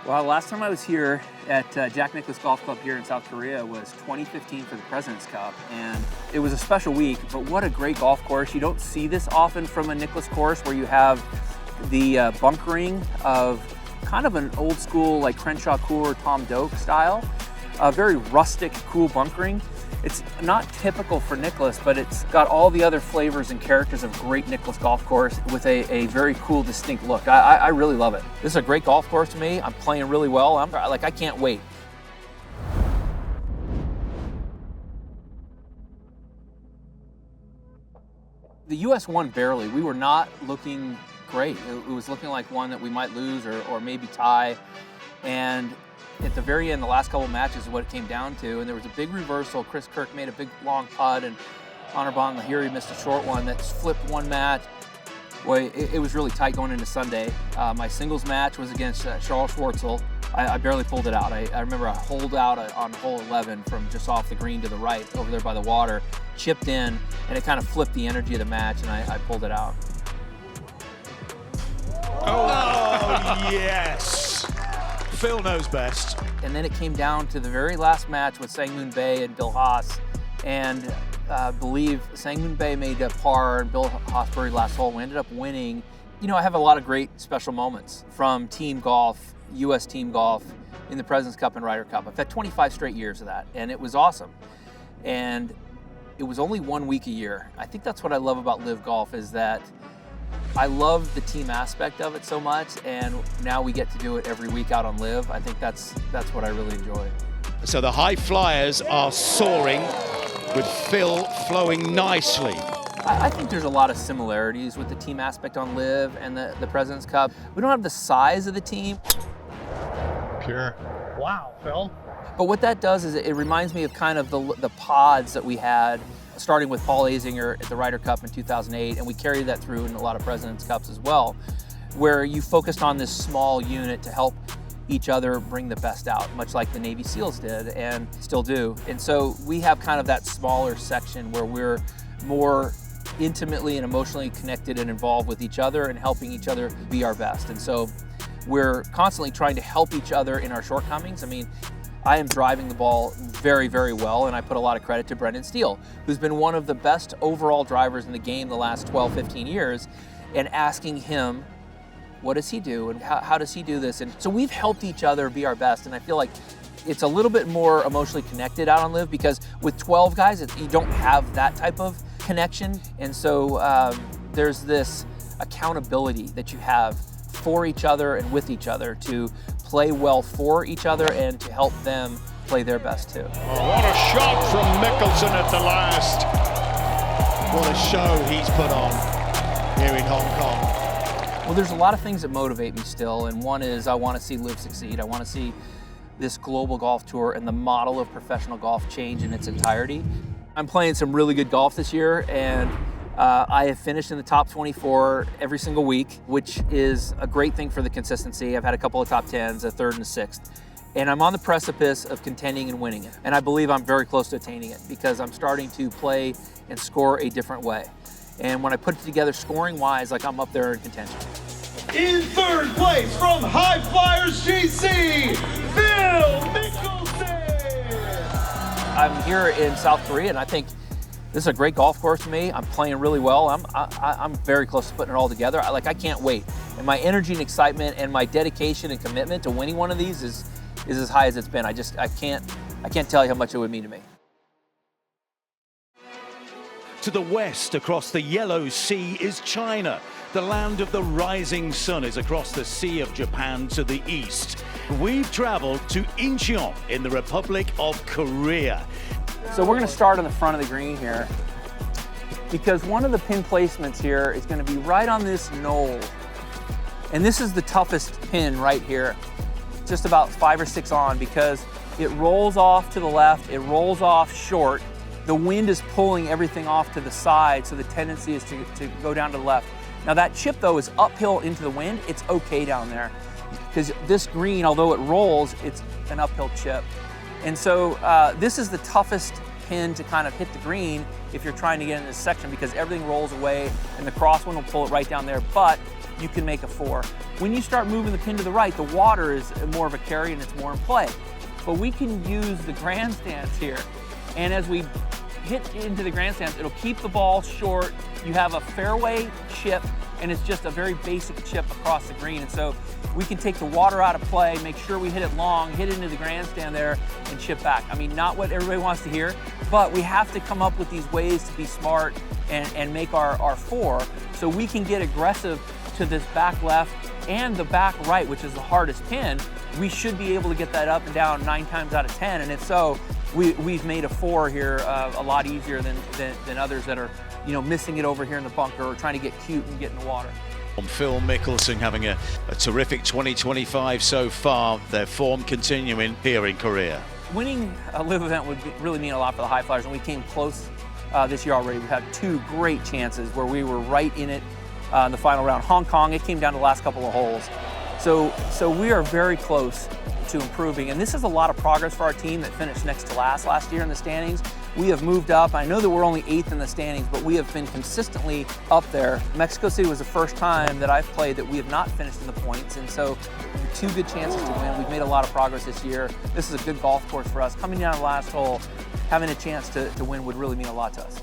Well, last time I was here at Jack Nicklaus Golf Club here in South Korea was 2015 for the President's Cup, and it was a special week, but what a great golf course. You don't see this often from a Nicklaus course where you have the bunkering of kind of an old school like Crenshaw Cool or Tom Doak style, very rustic, cool bunkering. It's not typical for Nicklaus, but it's got all the other flavors and characters of great Nicklaus golf course with a very cool, distinct look. I really love it. This is a great golf course to me. I'm playing really well. I can't wait. The US won barely. We were not looking great. It was looking like one that we might lose or maybe tie. And at the very end, the last couple of matches is what it came down to, and there was a big reversal. Chris Kirk made a big long putt, and Anirban Lahiri missed a short one that flipped one match. Boy, it was really tight going into Sunday. My singles match was against Charles Schwartzel. I barely pulled it out. I remember I holed out on hole 11 from just off the green to the right, over there by the water, chipped in, and it kind of flipped the energy of the match, and I pulled it out. Oh yes! Phil knows best. And then it came down to the very last match with Sang-Moon Bae and Bill Haas. And I believe Sang-Moon Bae made a par and Bill Haas birdied last hole. We ended up winning. You know, I have a lot of great special moments from team golf, US team golf, in the President's Cup and Ryder Cup. I've had 25 straight years of that, and it was awesome. And it was only 1 week a year. I think that's what I love about LIV Golf, is that I love the team aspect of it so much, and now we get to do it every week out on LIV. I think that's what I really enjoy. So the high flyers are soaring, with Phil flowing nicely. I think there's a lot of similarities with the team aspect on LIV and the President's Cup. We don't have the size of the team. Pure. Wow, Phil. But what that does is it reminds me of kind of the pods that we had, starting with Paul Azinger at the Ryder Cup in 2008, and we carried that through in a lot of President's Cups as well, where you focused on this small unit to help each other bring the best out, much like the Navy SEALs did and still do. And so we have kind of that smaller section where we're more intimately and emotionally connected and involved with each other and helping each other be our best. And so we're constantly trying to help each other in our shortcomings. I mean, I am driving the ball very, very well, and I put a lot of credit to Brendan Steele, who's been one of the best overall drivers in the game the last 12, 15 years, and asking him, what does he do, and how does he do this? And so we've helped each other be our best, and I feel like it's a little bit more emotionally connected out on LIV, because with 12 guys, you don't have that type of connection, and so there's this accountability that you have for each other and with each other to play well for each other and to help them play their best too. Oh, what a shot from Mickelson at the last. What a show he's put on here in Hong Kong. Well, there's a lot of things that motivate me still, and one is I want to see LIV succeed. I want to see this global golf tour and the model of professional golf change in its entirety. I'm playing some really good golf this year, and I have finished in the top 24 every single week, which is a great thing for the consistency. I've had a couple of top 10s, a third and a sixth. And I'm on the precipice of contending and winning it. And I believe I'm very close to attaining it because I'm starting to play and score a different way. And when I put it together scoring-wise, like I'm up there in contention. In third place from High Flyers GC, Phil Mickelson! I'm here in South Korea, and I think this is a great golf course for me. I'm playing really well. I'm very close to putting it all together. I can't wait. And my energy and excitement and my dedication and commitment to winning one of these is as high as it's been. I can't tell you how much it would mean to me. To the west, across the Yellow Sea, is China. The land of the rising sun is across the Sea of Japan to the east. We've traveled to Incheon in the Republic of Korea. So we're going to start on the front of the green here, because one of the pin placements here is going to be right on this knoll. And this is the toughest pin right here, just about 5 or 6 on, because it rolls off to the left, it rolls off short. The wind is pulling everything off to the side, so the tendency is to go down to the left. Now that chip though is uphill into the wind. It's okay down there, because this green, although it rolls, it's an uphill chip. And so this is the toughest pin to kind of hit the green if you're trying to get in this section, because everything rolls away and the crosswind will pull it right down there, but you can make a 4. When you start moving the pin to the right, the water is more of a carry and it's more in play. But we can use the grandstands here. And as we hit into the grandstands, it'll keep the ball short. You have a fairway chip, and it's just a very basic chip across the green. And so we can take the water out of play, make sure we hit it long, hit into the grandstand there, and chip back. I mean, not what everybody wants to hear, but we have to come up with these ways to be smart and make our 4 so we can get aggressive to this back left and the back right, which is the hardest pin. We should be able to get that up and down 9 times out of 10, and if so, we've made a 4 here a lot easier than others that are, you know, missing it over here in the bunker or trying to get cute and get in the water. Phil Mickelson having a terrific 2025 so far, their form continuing here in Korea. Winning a LIV event would really mean a lot for the high flyers, and we came close this year already. We've had 2 great chances where we were right in it in the final round. Hong Kong, it came down to the last couple of holes. So we are very close to improving, and this is a lot of progress for our team that finished next to last year in the standings. We have moved up. I know that we're only 8th in the standings, but we have been consistently up there. Mexico City was the first time that I've played that we have not finished in the points, and so 2 good chances to win. We've made a lot of progress this year. This is a good golf course for us. Coming down the last hole, having a chance to win would really mean a lot to us.